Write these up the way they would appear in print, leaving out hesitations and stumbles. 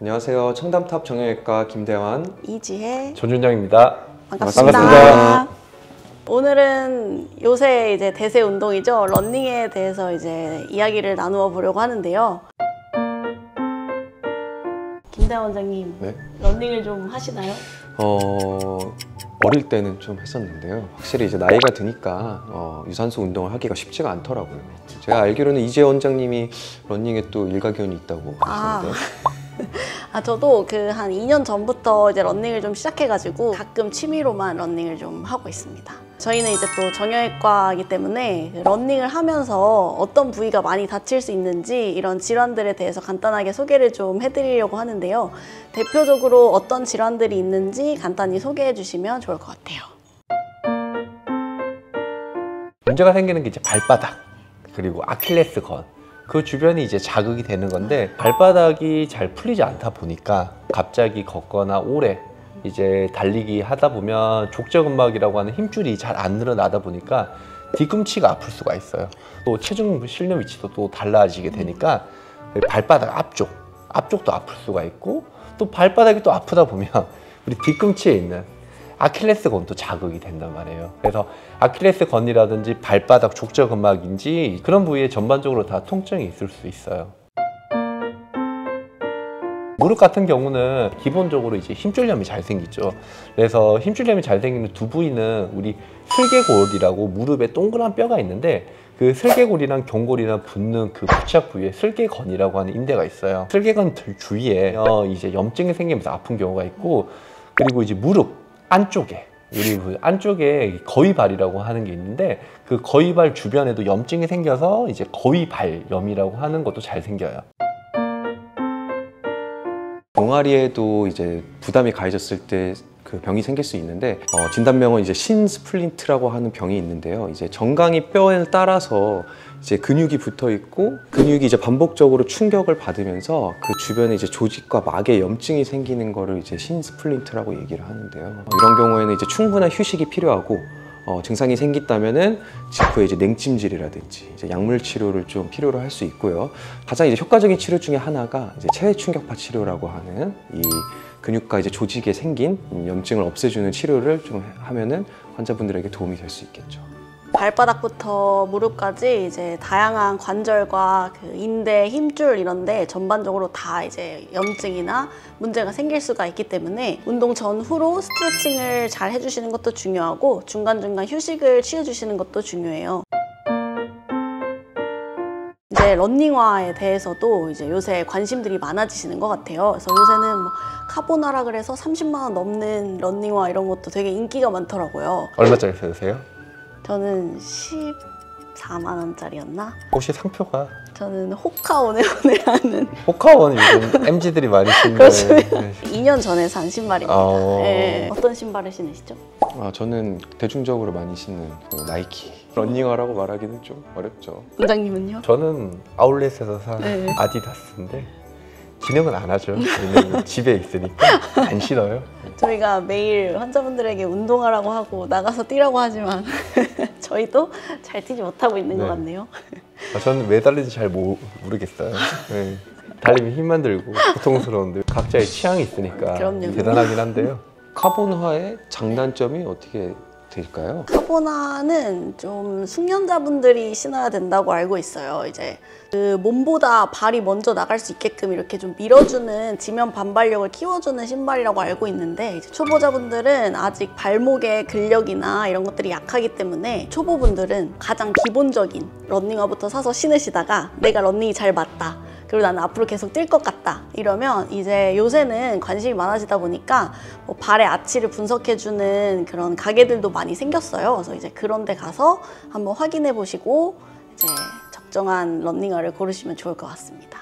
안녕하세요. 청담탑 정형외과 김대환, 이지혜, 전준영입니다. 반갑습니다. 오늘은 요새 이제 대세 운동이죠. 러닝에 대해서 이제 이야기를 나누어 보려고 하는데요. 김대환 원장님, 네. 러닝을 좀 하시나요? 어릴 때는 좀 했었는데요. 확실히 이제 나이가 드니까 유산소 운동을 하기가 쉽지가 않더라고요. 제가 알기로는 이재 원장님이 러닝에 또 일가견이 있다고 하시는데. 저도 그 한 2년 전부터 이제 러닝을 좀 시작해가지고 가끔 취미로만 러닝을 좀 하고 있습니다. 저희는 이제 또 정형외과이기 때문에 러닝을 하면서 어떤 부위가 많이 다칠 수 있는지 이런 질환들에 대해서 간단하게 소개를 좀 해드리려고 하는데요. 대표적으로 어떤 질환들이 있는지 간단히 소개해 주시면 좋을 것 같아요. 문제가 생기는 게 이제 발바닥, 그리고 아킬레스건. 그 주변이 이제 자극이 되는 건데, 발바닥이 잘 풀리지 않다 보니까 갑자기 걷거나 오래 이제 달리기 하다 보면 족저근막이라고 하는 힘줄이 잘 안 늘어나다 보니까 뒤꿈치가 아플 수가 있어요. 또 체중 실는 위치도 또 달라지게 되니까 발바닥 앞쪽도 아플 수가 있고, 또 발바닥이 또 아프다 보면 우리 뒤꿈치에 있는 아킬레스건도 자극이 된단 말이에요. 그래서 아킬레스건이라든지 발바닥 족저근막인지 그런 부위에 전반적으로 다 통증이 있을 수 있어요. 무릎 같은 경우는 기본적으로 이제 힘줄염이 잘 생기죠. 그래서 힘줄염이 잘 생기는 두 부위는 우리 슬개골이라고 무릎에 동그란 뼈가 있는데, 그 슬개골이랑 경골이랑 붙는 그 부착 부위에 슬개건이라고 하는 인대가 있어요. 슬개건 주위에 이제 염증이 생기면서 아픈 경우가 있고, 그리고 이제 무릎 안쪽에, 우리 안쪽에 거위발이라고 하는 게 있는데, 그 거위발 주변에도 염증이 생겨서 이제 거위발염이라고 하는 것도 잘 생겨요. 종아리에도 이제 부담이 가해졌을 때 그 병이 생길 수 있는데, 진단명은 이제 신스플린트라고 하는 병이 있는데요. 이제 정강이 뼈에 따라서 이제 근육이 붙어 있고, 근육이 이제 반복적으로 충격을 받으면서 그 주변에 이제 조직과 막에 염증이 생기는 거를 이제 신스플린트라고 얘기를 하는데요. 이런 경우에는 이제 충분한 휴식이 필요하고, 증상이 생긴다면은 직후에 이제 냉찜질이라든지 이제 약물 치료를 좀 필요로 할 수 있고요. 가장 이제 효과적인 치료 중에 하나가 이제 체외 충격파 치료라고 하는 이 근육과 이제 조직에 생긴 염증을 없애주는 치료를 좀 하면은 환자분들에게 도움이 될 수 있겠죠. 발바닥부터 무릎까지 이제 다양한 관절과 그 인대, 힘줄 이런데 전반적으로 다 이제 염증이나 문제가 생길 수가 있기 때문에 운동 전후로 스트레칭을 잘 해주시는 것도 중요하고, 중간중간 휴식을 취해주시는 것도 중요해요. 이제 러닝화에 대해서도 이제 요새 관심들이 많아지시는 것 같아요. 그래서 요새는 뭐 카보나라 그래서 30만 원 넘는 러닝화 이런 것도 되게 인기가 많더라고요. 얼마짜리 쓰세요? 저는 14만 원짜리였나? 혹시 상표가? 저는 호카오네오네라는 호카원 요즘 MZ들이 많이 신는. 그렇습니다. 2년 전에 산 신발입니다. 네. 어떤 신발을 신으시죠? 저는 대중적으로 많이 신는 그 나이키 러닝화라고 말하기는 좀 어렵죠. 원장님은요? 저는 아울렛에서 산 아디다스인데 기능은 안 하죠. 왜냐면 집에 있으니까 안 신어요. 저희가 매일 환자분들에게 운동하라고 하고 나가서 뛰라고 하지만 저희도 잘 뛰지 못하고 있는 것 같네요. 저는 왜 달리는지 잘 모르겠어요. 네. 달리면 힘만 들고 고통스러운데 각자의 취향이 있으니까 그럼요. 대단하긴 한데요. 카본화의 장단점이 어떻게 될까요? 카보나는 좀 숙련자분들이 신어야 된다고 알고 있어요. 이제 그 몸보다 발이 먼저 나갈 수 있게끔 이렇게 좀 밀어주는 지면 반발력을 키워주는 신발이라고 알고 있는데, 이제 초보자분들은 아직 발목의 근력이나 이런 것들이 약하기 때문에 초보분들은 가장 기본적인 러닝화부터 사서 신으시다가 내가 러닝이 잘 맞다, 그리고 나는 앞으로 계속 뛸 것 같다 이러면 이제 요새는 관심이 많아지다 보니까 뭐 발의 아치를 분석해주는 그런 가게들도 많이 생겼어요. 그래서 이제 그런 데 가서 한번 확인해 보시고 이제 적정한 러닝화를 고르시면 좋을 것 같습니다.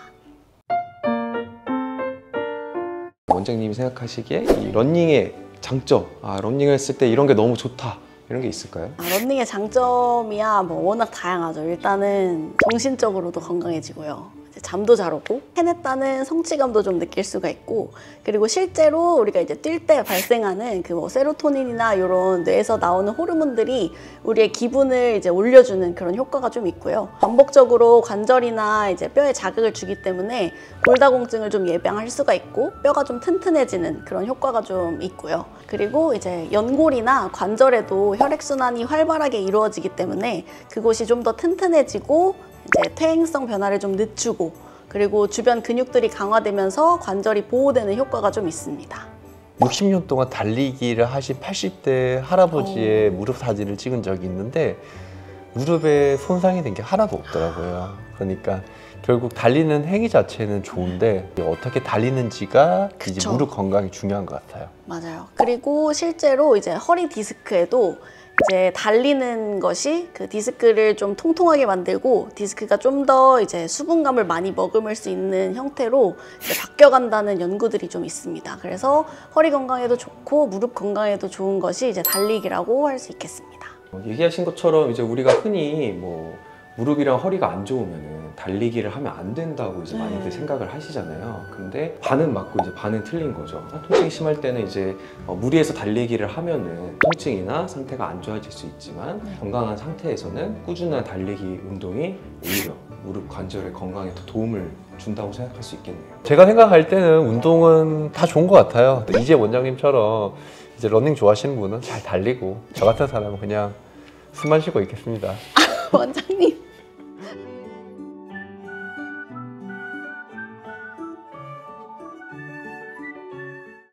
원장님이 생각하시기에 이 러닝의 장점, 러닝을 했을 때 이런 게 너무 좋다, 이런 게 있을까요? 러닝의 장점이야 뭐 워낙 다양하죠. 일단은 정신적으로도 건강해지고요. 잠도 잘 오고 해냈다는 성취감도 좀 느낄 수가 있고, 그리고 실제로 우리가 이제 뛸 때 발생하는 그 뭐 세로토닌이나 이런 뇌에서 나오는 호르몬들이 우리의 기분을 이제 올려주는 그런 효과가 좀 있고요. 반복적으로 관절이나 이제 뼈에 자극을 주기 때문에 골다공증을 좀 예방할 수가 있고 뼈가 좀 튼튼해지는 그런 효과가 좀 있고요. 그리고 이제 연골이나 관절에도 혈액순환이 활발하게 이루어지기 때문에 그곳이 좀 더 튼튼해지고 이제 퇴행성 변화를 좀 늦추고, 그리고 주변 근육들이 강화되면서 관절이 보호되는 효과가 좀 있습니다. 60년 동안 달리기를 하신 80대 할아버지의 무릎 사진을 찍은 적이 있는데 무릎에 손상이 된 게 하나도 없더라고요. 그러니까 결국 달리는 행위 자체는 좋은데 어떻게 달리는지가 이제 그쵸. 무릎 건강이 중요한 것 같아요. 맞아요. 그리고 실제로 이제 허리 디스크에도 이제 달리는 것이 그 디스크를 좀 통통하게 만들고 디스크가 좀 더 이제 수분감을 많이 머금을 수 있는 형태로 이제 바뀌어간다는 연구들이 좀 있습니다. 그래서 허리 건강에도 좋고 무릎 건강에도 좋은 것이 이제 달리기라고 할 수 있겠습니다. 얘기하신 것처럼 이제 우리가 흔히 뭐 무릎이랑 허리가 안 좋으면은 달리기를 하면 안 된다고 이제 많이들 생각을 하시잖아요. 근데 반은 맞고 이제 반은 틀린 거죠. 통증이 심할 때는 이제 무리해서 달리기를 하면은 통증이나 상태가 안 좋아질 수 있지만 건강한 상태에서는 꾸준한 달리기 운동이 오히려 무릎 관절의 건강에 더 도움을 준다고 생각할 수 있겠네요. 제가 생각할 때는 운동은 다 좋은 것 같아요. 이재 원장님처럼 이제 러닝 좋아하시는 분은 잘 달리고 저 같은 사람은 그냥 숨만 쉬고 있겠습니다. 원장님.